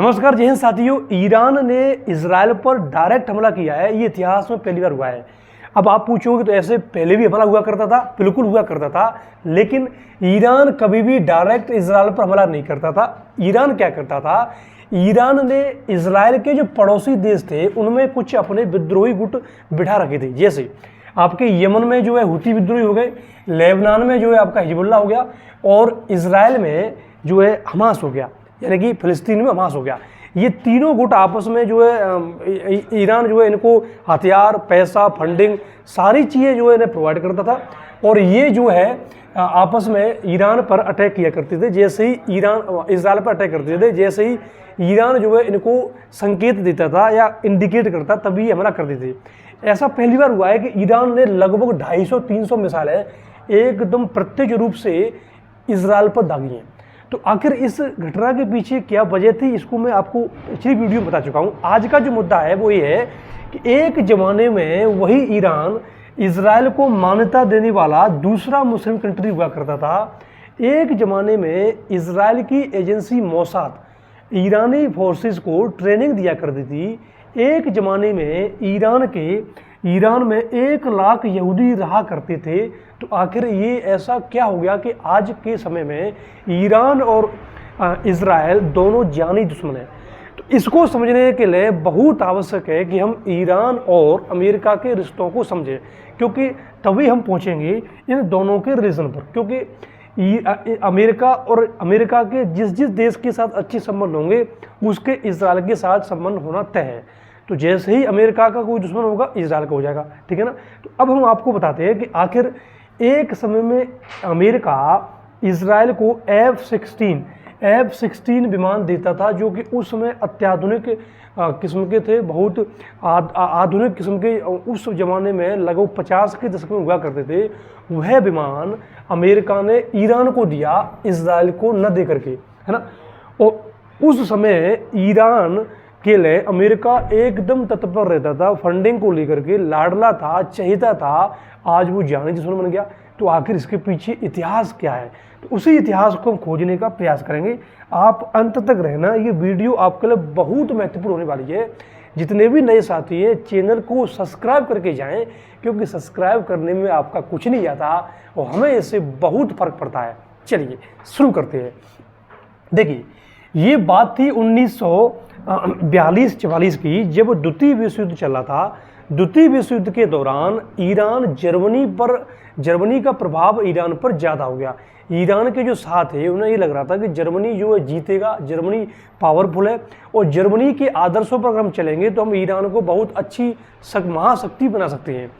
नमस्कार जय हिंद साथियों। ईरान ने इजराइल पर डायरेक्ट हमला किया है, ये इतिहास में पहली बार हुआ है। अब आप पूछोगे तो ऐसे पहले भी हमला हुआ करता था, बिल्कुल हुआ करता था, लेकिन ईरान कभी भी डायरेक्ट इजराइल पर हमला नहीं करता था। ईरान क्या करता था, ईरान ने इजराइल के जो पड़ोसी देश थे उनमें कुछ अपने विद्रोही गुट बिठा रखे थे। जैसे आपके यमन में जो है हुती विद्रोही हो गए, लेबनान में जो है आपका हिजबुल्लाह हो गया, और इजराइल में जो है हमास हो गया, यानी कि फिलिस्तीन में हमास हो गया। ये तीनों गुट आपस में जो है ईरान जो है इनको हथियार, पैसा, फंडिंग, सारी चीज़ें जो है इन्हें प्रोवाइड करता था, और ये जो है आपस में ईरान पर अटैक किया करते थे। जैसे ही ईरान इजराइल पर अटैक करते थे, जैसे ही ईरान जो है इनको संकेत देता था या इंडिकेट करता, तभी हमला करते थे। ऐसा पहली बार हुआ है कि ईरान ने लगभग 250-300 मिसाइलें एकदम प्रत्यक्ष रूप से इजराइल पर दागी हैं। तो आखिर इस घटना के पीछे क्या वजह थी, इसको मैं आपको पिछली वीडियो में बता चुका हूँ। आज का जो मुद्दा है वो ये है कि एक ज़माने में वही ईरान इजराइल को मान्यता देने वाला दूसरा मुस्लिम कंट्री हुआ करता था। एक ज़माने में इजराइल की एजेंसी मोसाद ईरानी फोर्सेस को ट्रेनिंग दिया करती थी। एक ज़माने में ईरान में 1 लाख यहूदी रहा करते थे। तो आखिर ये ऐसा क्या हो गया कि आज के समय में ईरान और इजराइल दोनों जानी दुश्मन हैं। तो इसको समझने के लिए बहुत आवश्यक है कि हम ईरान और अमेरिका के रिश्तों को समझें, क्योंकि तभी हम पहुंचेंगे इन दोनों के रिलेशन पर। क्योंकि अमेरिका के जिस देश के साथ अच्छे संबंध होंगे उसके इजराइल के साथ संबंध होना तय है। तो जैसे ही अमेरिका का कोई दुश्मन होगा इजराइल का हो जाएगा, ठीक है ना। तो अब हम आपको बताते हैं कि आखिर एक समय में अमेरिका इजराइल को F-16 विमान देता था, जो कि उस समय अत्याधुनिक किस्म के थे, बहुत आधुनिक किस्म के। उस ज़माने में लगभग 50 के दशक में हुआ करते थे। वह विमान अमेरिका ने ईरान को दिया, इजराइल को न दे करके, है ना। और उस समय ईरान के लिए अमेरिका एकदम तत्पर रहता था, फंडिंग को लेकर के लाडला था, चहेता था। आज वो जानी दुश्मन बन गया। तो आखिर इसके पीछे इतिहास क्या है, तो उसी इतिहास को हम खोजने का प्रयास करेंगे। आप अंत तक रहना, ये वीडियो आपके लिए बहुत महत्वपूर्ण होने वाली है। जितने भी नए साथी हैं चैनल को सब्सक्राइब करके जाएं, क्योंकि सब्सक्राइब करने में आपका कुछ नहीं जाता और हमें इससे बहुत फर्क पड़ता है। चलिए शुरू करते हैं। देखिए, ये बात थी 1942-44 की, जब द्वितीय विश्व युद्ध चल रहा था। द्वितीय विश्व युद्ध के दौरान जर्मनी का प्रभाव ईरान पर ज़्यादा हो गया। ईरान के जो साथ है उन्हें ये लग रहा था कि जर्मनी जो है जीतेगा, जर्मनी पावरफुल है, और जर्मनी के आदर्शों पर अगर हम चलेंगे तो हम ईरान को बहुत अच्छी महाशक्ति बना सकते हैं।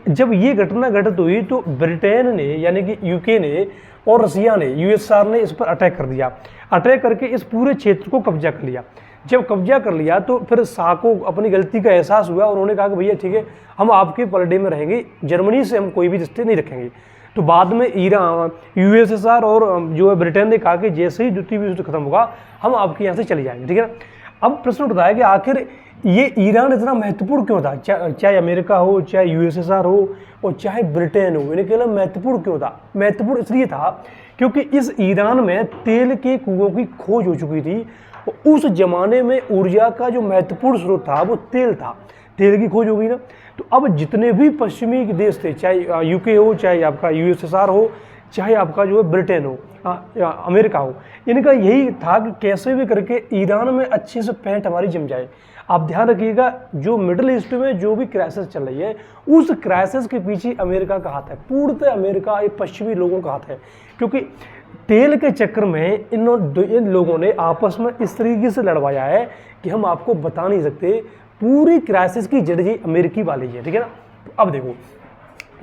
जब ये घटना घटित हुई तो ब्रिटेन ने, यानी कि यूके ने और रसिया ने, यूएसआर ने इस पर अटैक कर दिया। अटैक करके इस पूरे क्षेत्र को कब्जा कर लिया। जब कब्जा कर लिया तो फिर शाह को अपनी गलती का एहसास हुआ। उन्होंने कहा कि भैया ठीक है, हम आपके पलड़े में रहेंगे, जर्मनी से हम कोई भी रिश्ते नहीं रखेंगे। तो बाद में ईरान, यूएसएसआर और जो है ब्रिटेन ने कहा कि जैसे ही द्वितीय विश्व युद्ध खत्म होगा हम आपके यहाँ से चले जाएंगे, ठीक है ना। अब प्रश्न उठता है कि आखिर ये ईरान इतना महत्वपूर्ण क्यों था, चाहे अमेरिका हो, चाहे यूएसएसआर हो और चाहे ब्रिटेन हो, इनके लिए महत्वपूर्ण क्यों था। महत्वपूर्ण इसलिए था क्योंकि इस ईरान में तेल के कुओं की खोज हो चुकी थी। उस जमाने में ऊर्जा का जो महत्वपूर्ण स्रोत था वो तेल था। तेल की खोज हो गई ना, तो अब जितने भी पश्चिमी देश थे, चाहे यूके हो, चाहे आपका यूएसएसआर हो, चाहे आपका जो है ब्रिटेन हो, अमेरिका हो, इनका यही था कि कैसे भी करके ईरान में अच्छे से पैंट हमारी जम जाए। आप ध्यान रखिएगा, जो मिडिल ईस्ट में जो भी क्राइसिस चल रही है उस क्राइसिस के पीछे अमेरिका का हाथ है, पूर्णतः अमेरिका, ये पश्चिमी लोगों का हाथ है। क्योंकि तेल के चक्कर में इन लोगों ने आपस में इस तरीके से लड़वाया है कि हम आपको बता नहीं सकते। पूरी क्राइसिस की जड़ ही अमेरिकी वाली है, ठीक है ना। तो अब देखो,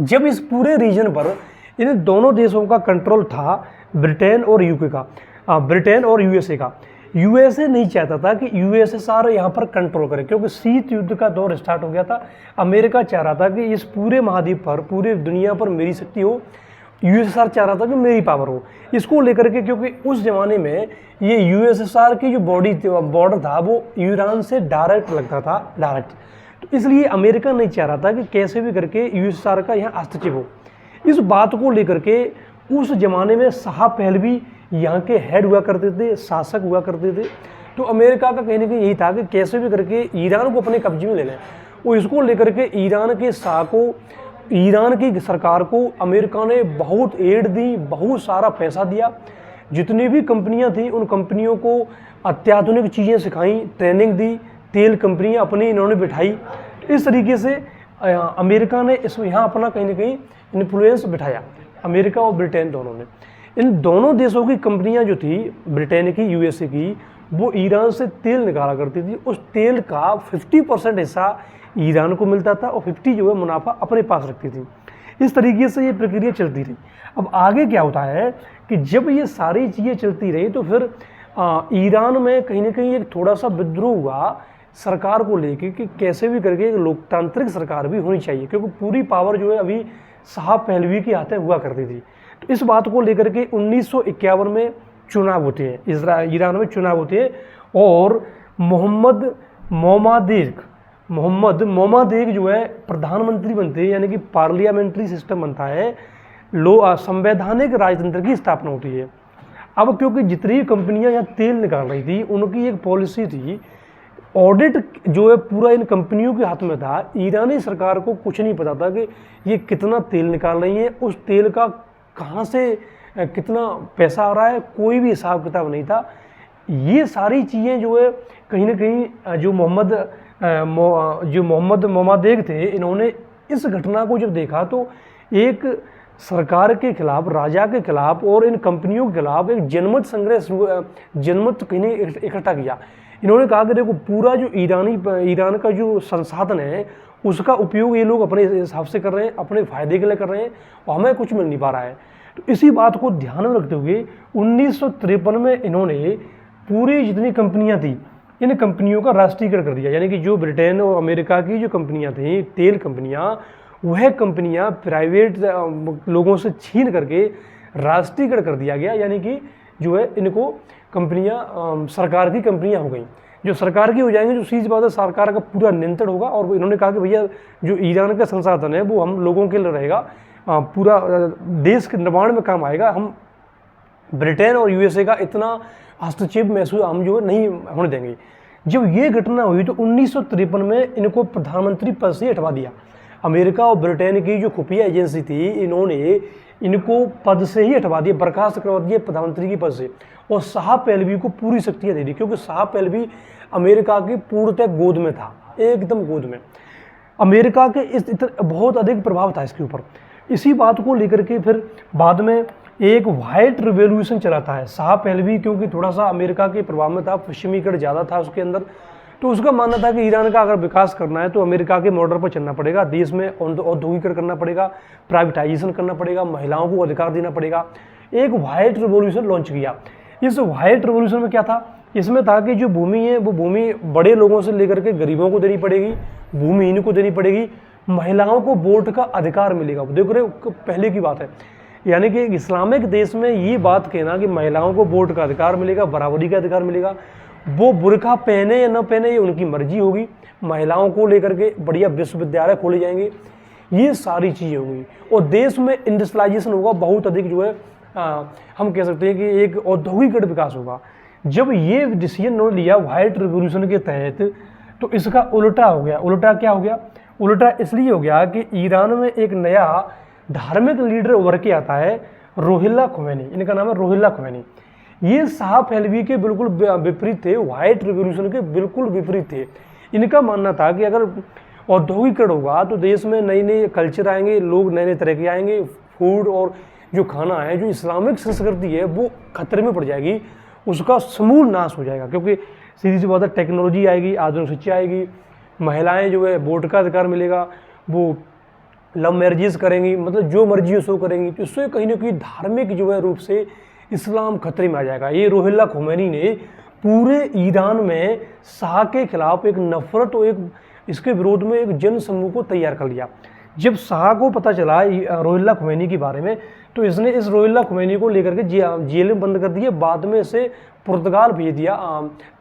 जब इस पूरे रीजन पर इन दोनों देशों का कंट्रोल था, ब्रिटेन और यूके का, ब्रिटेन और यूएसए का। यूएसए नहीं चाहता था कि यूएसएसआर यहाँ पर कंट्रोल करे, क्योंकि शीत युद्ध का दौर स्टार्ट हो गया था। अमेरिका चाह रहा था कि इस पूरे महाद्वीप पर, पूरी दुनिया पर मेरी शक्ति हो। यूएसएसआर चाह रहा था कि मेरी पावर हो। इसको लेकर के, क्योंकि उस जमाने में ये यूएसएसआर की जो बॉर्डर था वो ईरान से डायरेक्ट लगता था, डायरेक्ट। तो इसलिए अमेरिका नहीं चाह रहा था कि कैसे भी करके यूएसएसआर का यहाँ हस्तक्षेप हो। इस बात को लेकर के उस जमाने में शाह पहलवी यहाँ के हेड हुआ करते थे, शासक हुआ करते थे। तो अमेरिका का कहीं ना कहीं यही था कि कैसे भी करके ईरान को अपने कब्जे में ले लें। वो इसको लेकर के ईरान के शाह को, ईरान की सरकार को अमेरिका ने बहुत एड दी, बहुत सारा पैसा दिया। जितनी भी कंपनियां थी उन कंपनियों को अत्याधुनिक चीज़ें सिखाई, ट्रेनिंग दी, तेल कंपनियां अपनी इन्होंने बिठाई। तो इस तरीके से अमेरिका ने इसमें यहाँ अपना कहीं ना कहीं इन्फ्लुएंस बिठाया, अमेरिका और ब्रिटेन दोनों ने। इन दोनों देशों की कंपनियां जो थी, ब्रिटेन की, यूएसए की, वो ईरान से तेल निकाला करती थी। उस तेल का 50% हिस्सा ईरान को मिलता था और 50 जो है मुनाफा अपने पास रखती थी। इस तरीके से ये प्रक्रिया चलती रही। अब आगे क्या होता है कि जब ये सारी चीज़ें चलती रही तो फिर ईरान में कहीं ना कहीं एक थोड़ा सा विद्रोह हुआ सरकार को लेके कि कैसे भी करके एक लोकतांत्रिक सरकार भी होनी चाहिए, क्योंकि पूरी पावर जो है अभी शाह पहलवी के हाथों हुआ करती थी। तो इस बात को लेकर के 1951 में चुनाव होते हैं, ईरान में चुनाव होते हैं और मोहम्मद मोमादेक जो है प्रधानमंत्री बनते हैं, यानी कि पार्लियामेंट्री सिस्टम बनता है, संवैधानिक राजतंत्र की स्थापना होती है। अब क्योंकि जितनी कंपनियां यहाँ तेल निकाल रही थी उनकी एक पॉलिसी थी, ऑडिट जो है पूरा इन कंपनियों के हाथ में था। ईरानी सरकार को कुछ नहीं पता था कि ये कितना तेल निकाल रही है, उस तेल का कहाँ से कितना पैसा आ रहा है, कोई भी हिसाब किताब नहीं था। ये सारी चीज़ें जो है कहीं ना कहीं जो मोहम्मद मोमादेक थे, इन्होंने इस घटना को जब देखा तो एक सरकार के खिलाफ, राजा के खिलाफ और इन कंपनियों के खिलाफ एक जनमत कहीं इकट्ठा किया। इन्होंने कहा कि देखो पूरा जो ईरान का जो संसाधन है उसका उपयोग ये लोग अपने हिसाब से कर रहे हैं, अपने फायदे के लिए कर रहे हैं और हमें कुछ मिल नहीं पा रहा है। तो इसी बात को ध्यान में रखते हुए 1953 में इन्होंने पूरी जितनी कंपनियां थी इन कंपनियों का राष्ट्रीयकरण कर दिया, यानी कि जो ब्रिटेन और अमेरिका की जो कंपनियां थी, तेल कंपनियां, वह कंपनियां प्राइवेट लोगों से छीन करके राष्ट्रीयकरण कर दिया गया, यानी कि जो है इनको कंपनियां सरकार की कंपनियां हो गई। जो सरकार की हो जाएंगी जो सीधी बात है, सरकार का पूरा नियंत्रण होगा और इन्होंने कहा कि भैया जो ईरान का संसाधन है वो हम लोगों के लिए रहेगा, पूरा देश के निर्माण में काम आएगा। हम ब्रिटेन और यूएसए का इतना हस्तक्षेप महसूस हम जो नहीं होने देंगे। जब ये घटना हुई तो 1953 में इनको प्रधानमंत्री पद से हटवा दिया। अमेरिका और ब्रिटेन की जो खुफिया एजेंसी थी, इन्होंने इनको पद से ही हटवा दिया, बर्खास्त करवा दिया प्रधानमंत्री की पद से, और शाह पहलवी को पूरी शक्तियाँ दे दी, क्योंकि शाह पहलवी अमेरिका की पूर्णतः गोद में था, एकदम गोद में। अमेरिका के इस बहुत अधिक प्रभाव था इसके ऊपर। इसी बात को लेकर के फिर बाद में एक वाइट रिवॉल्यूशन चलाता है शाह पहलवी, क्योंकि थोड़ा सा अमेरिका के प्रभाव में था, पश्चिमीकरण ज़्यादा था उसके अंदर। तो उसका मानना था कि ईरान का अगर विकास करना है तो अमेरिका के मॉडल पर चलना पड़ेगा, देश में औद्योगिकरण करना पड़ेगा, प्राइवेटाइजेशन करना पड़ेगा, महिलाओं को अधिकार देना पड़ेगा। एक वाइट रिवॉल्यूशन लॉन्च किया। इस वाइट रिवॉल्यूशन में क्या था, इसमें था कि जो भूमि है वो भूमि बड़े लोगों से लेकर के गरीबों को देनी पड़ेगी, भूमिहीन को देनी पड़ेगी, महिलाओं को वोट का अधिकार मिलेगा। देख रहे हो, पहले की बात है, यानी कि इस्लामिक देश में ये बात कहना कि महिलाओं को वोट का अधिकार मिलेगा, बराबरी का अधिकार मिलेगा, वो बुर्का पहने या न पहने ये उनकी मर्जी होगी, महिलाओं को लेकर के बढ़िया विश्वविद्यालय खोले जाएंगे, ये सारी चीज़ें होंगी और देश में इंडस्ट्रियलाइजेशन होगा, बहुत अधिक जो है हम कह सकते हैं कि एक औद्योगिक विकास होगा। जब ये डिसीजन उन्होंने लिया व्हाइट रिवॉल्यूशन के तहत, तो इसका उल्टा हो गया। उल्टा क्या हो गया? उल्टा इसलिए हो गया कि ईरान में एक नया धार्मिक लीडर उभर के आता है, रुहुल्लाह खुमैनी। इनका नाम है रुहुल्लाह खुमैनी। ये शाह पहलवी के बिल्कुल विपरीत थे, व्हाइट रिवॉल्यूशन के बिल्कुल विपरीत थे। इनका मानना था कि अगर औद्योगिकरण होगा तो देश में नए नए कल्चर आएंगे, लोग नए नए तरह के आएंगे, फूड और जो खाना है, जो इस्लामिक संस्कृति है वो खतरे में पड़ जाएगी, उसका समूल नाश हो जाएगा। क्योंकि सीधी सी बात है, टेक्नोलॉजी आएगी, आधुनिक शिक्षा आएगी, महिलाएं जो है वोट का अधिकार मिलेगा, वो लव मैरिजेस करेंगी, मतलब जो मर्जी हो सो करेंगी, तो इससे कहीं ना कहीं धार्मिक जो है रूप से इस्लाम खतरे में आ जाएगा। ये रुहुल्लाह खुमैनी ने पूरे ईरान में शाह के खिलाफ एक नफरत और एक इसके विरोध में एक जन समूह को तैयार कर लिया। जब शाह को पता चला रुहुल्लाह खुमैनी के बारे में, तो इसने इस रुहुल्लाह खुमैनी को लेकर के जेल में बंद कर दिया। बाद में इसे पुर्तगाल भेज दिया,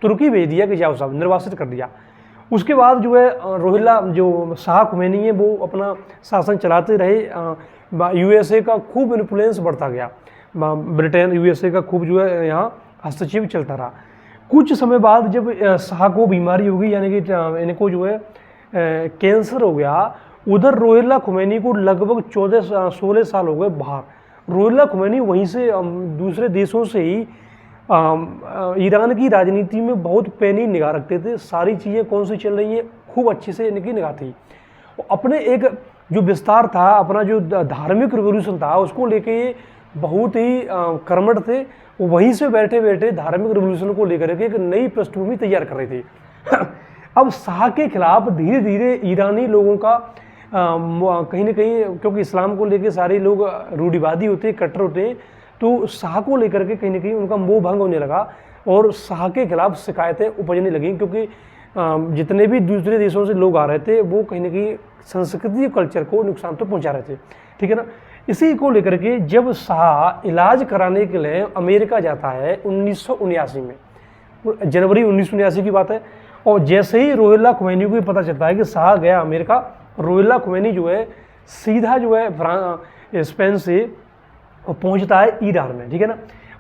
तुर्की भेज दिया कि जाओ साहब, निर्वासित कर दिया। उसके बाद जो है रुहुल्लाह जो शाह खुमैनी है वो अपना शासन चलाते रहे। यूएसए का खूब इन्फ्लुएंस बढ़ता गया, ब्रिटेन यूएसए का खूब जो है यहाँ हस्तक्षेप चलता रहा। कुछ समय बाद जब शाह को बीमारी हो गई, यानी कि इनको जो है कैंसर हो गया, उधर रोहिल्ला खुमैनी को लगभग 16 साल हो गए बाहर। रोहिल्ला खुमैनी वहीं से दूसरे देशों से ही ईरान की राजनीति में बहुत पैनी निगाह रखते थे। सारी चीज़ें कौन सी चल रही हैं खूब अच्छे से इनकी निगाह थी। अपने एक जो विस्तार था, अपना जो धार्मिक रिवोल्यूशन था, उसको लेके ये बहुत ही कर्मठ थे। वो वहीं से बैठे बैठे धार्मिक रिवोल्यूशन को लेकर के एक नई पृष्ठभूमि तैयार कर रहे थे। अब शाह के खिलाफ धीरे धीरे ईरानी लोगों का कहीं ना कहीं, क्योंकि इस्लाम को लेकर सारे लोग रूढ़िवादी होते हैं, कट्टर होते हैं, तो शाह को लेकर के कहीं ना कहीं उनका मोह भंग होने लगा और शाह के खिलाफ शिकायतें उपजने लगी, क्योंकि जितने भी दूसरे देशों से लोग आ रहे थे वो कहीं ना कहीं संस्कृति कल्चर को नुकसान तो पहुंचा रहे थे, ठीक है ना। इसी को लेकर के जब शाह इलाज कराने के लिए अमेरिका जाता है 1979 में, जनवरी 1979 की बात है, और जैसे ही रोहिल्ला खुमैनी को पता चलता है कि शाह गया अमेरिका, रोहिल्ला खुमैनी जो है सीधा जो है स्पेन से पहुंचता है ईरान में, ठीक है ना।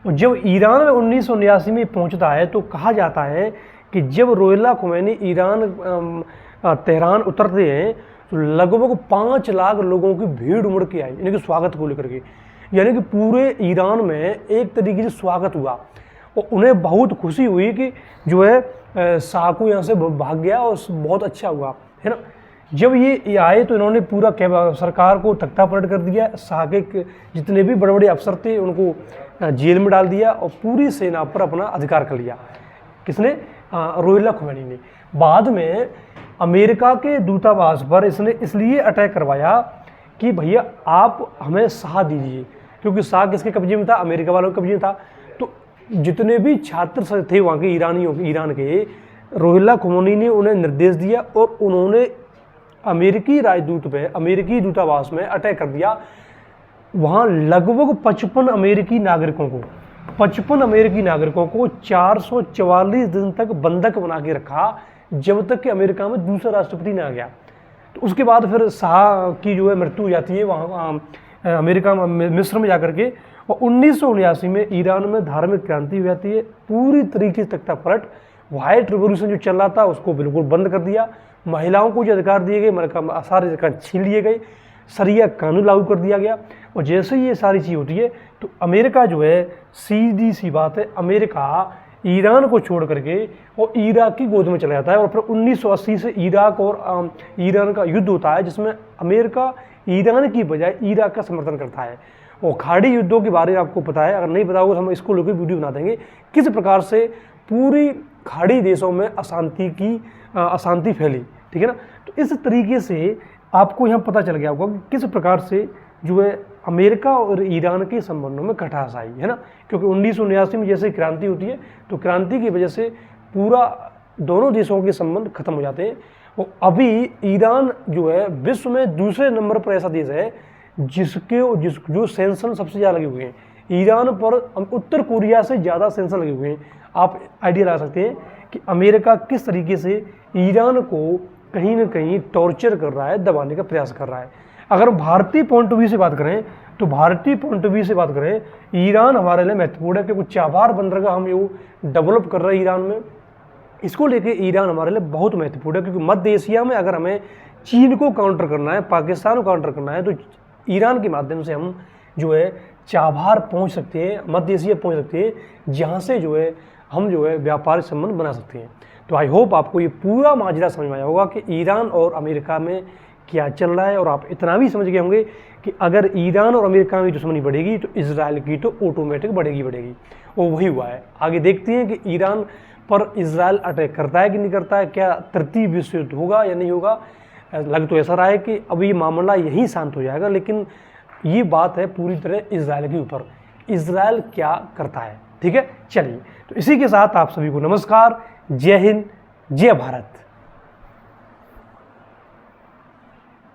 और जब ईरान में 1979 में पहुंचता है तो कहा जाता है कि जब रोहिल्ला खुमैनी ईरान तेहरान उतरते हैं तो लगभग 5 लाख लोगों की भीड़ उमड़ के आई, यानी कि स्वागत को लेकर के, यानी कि पूरे ईरान में एक तरीके से स्वागत हुआ और उन्हें बहुत खुशी हुई कि जो है शाह को यहाँ से भाग गया और बहुत अच्छा हुआ, है ना। जब ये आए तो इन्होंने पूरा सरकार को तख्ता पलट कर दिया, शाह के जितने भी बड़े बड़े अफसर थे उनको जेल में डाल दिया और पूरी सेना पर अपना अधिकार कर लिया। किसने? रोहिल्ला खुमैनी ने। बाद में अमेरिका के दूतावास पर इसने इसलिए अटैक करवाया कि भैया आप हमें शाह दीजिए, क्योंकि शाह किसके कब्जे में था? अमेरिका वालों के कब्जे में था। तो जितने भी छात्र थे वहाँ के ईरान के, रोहिल्ला खुमैनी ने उन्हें निर्देश दिया और उन्होंने अमेरिकी राजदूत पे, अमेरिकी दूतावास में अटैक कर दिया। वहाँ लगभग 55 अमेरिकी नागरिकों को 444 दिन तक बंधक बना के रखा, जब तक कि अमेरिका में दूसरा राष्ट्रपति ना आ गया। तो उसके बाद फिर शाह की जो है मृत्यु हो जाती है वहाँ अमेरिका में, मिस्र में जाकर के, और 1979 में ईरान में धार्मिक क्रांति हो जाती है, पूरी तरीके से तख्ता पलट। व्हाइट रिवोल्यूशन जो चल रहा था उसको बिल्कुल बंद कर दिया, महिलाओं को जो अधिकार दिए गए सारे अधिकार छीन लिए गए, शरिया कानून लागू कर दिया गया। और जैसे ही ये सारी चीज़ होती है तो अमेरिका जो है, सीधी सी बात है, अमेरिका ईरान को छोड़ करके और इराक की गोद में चला जाता है। और फिर 1980 से इराक और ईरान का युद्ध होता है, जिसमें अमेरिका ईरान की बजाय इराक का समर्थन करता है। और खाड़ी युद्धों के बारे में आपको पता है, अगर नहीं पता होगा तो हम इसको लेकर वीडियो बना देंगे, किस प्रकार से पूरी खाड़ी देशों में अशांति फैली, ठीक है ना। तो इस तरीके से आपको यहाँ पता चल गया होगा कि किस प्रकार से जो है अमेरिका और ईरान के संबंधों में खटास आई, है ना। क्योंकि 1979 में जैसे क्रांति होती है तो क्रांति की वजह से पूरा दोनों देशों के संबंध खत्म हो जाते हैं। और अभी ईरान जो है विश्व में दूसरे नंबर पर ऐसा देश है जो सेंक्शन सबसे ज़्यादा लगे हुए हैं। ईरान पर उत्तर कोरिया से ज़्यादा सेंक्शन लगे हुए हैं। आप आइडिया लगा सकते हैं कि अमेरिका किस तरीके से ईरान को कहीं ना कहीं टॉर्चर कर रहा है, दबाने का प्रयास कर रहा है। अगर भारतीय पॉइंट ऑफ व्यू से बात करें तो ईरान हमारे लिए महत्वपूर्ण है, क्योंकि चाबहार बंदरगाह हम ये डेवलप कर रहे हैं ईरान में, इसको लेके ईरान हमारे लिए बहुत महत्वपूर्ण है। क्योंकि मध्य एशिया में अगर हमें चीन को काउंटर करना है, पाकिस्तान को काउंटर करना है, तो ईरान के माध्यम से हम जो है चाबहार पहुँच सकते हैं, मध्य एशिया पहुँच सकते हैं, जहाँ से जो है हम जो है व्यापारिक संबंध बना सकते हैं। तो आई होप आपको ये पूरा माजरा समझ में आया होगा कि ईरान और अमेरिका में क्या चल रहा है, और आप इतना भी समझ गए होंगे कि अगर ईरान और अमेरिका में दुश्मनी बढ़ेगी तो इजराइल की तो ऑटोमेटिक बढ़ेगी। और वही हुआ है। आगे देखते हैं कि ईरान पर इजराइल अटैक करता है कि नहीं करता है, क्या तृतीय विश्व युद्ध होगा या नहीं होगा। लग तो ऐसा रहा है कि अभी मामला यहीं शांत हो जाएगा, लेकिन ये बात है पूरी तरह इजराइल के ऊपर, इजराइल क्या करता है, ठीक है। चलिए, तो इसी के साथ आप सभी को नमस्कार, जय हिंद, जय भारत।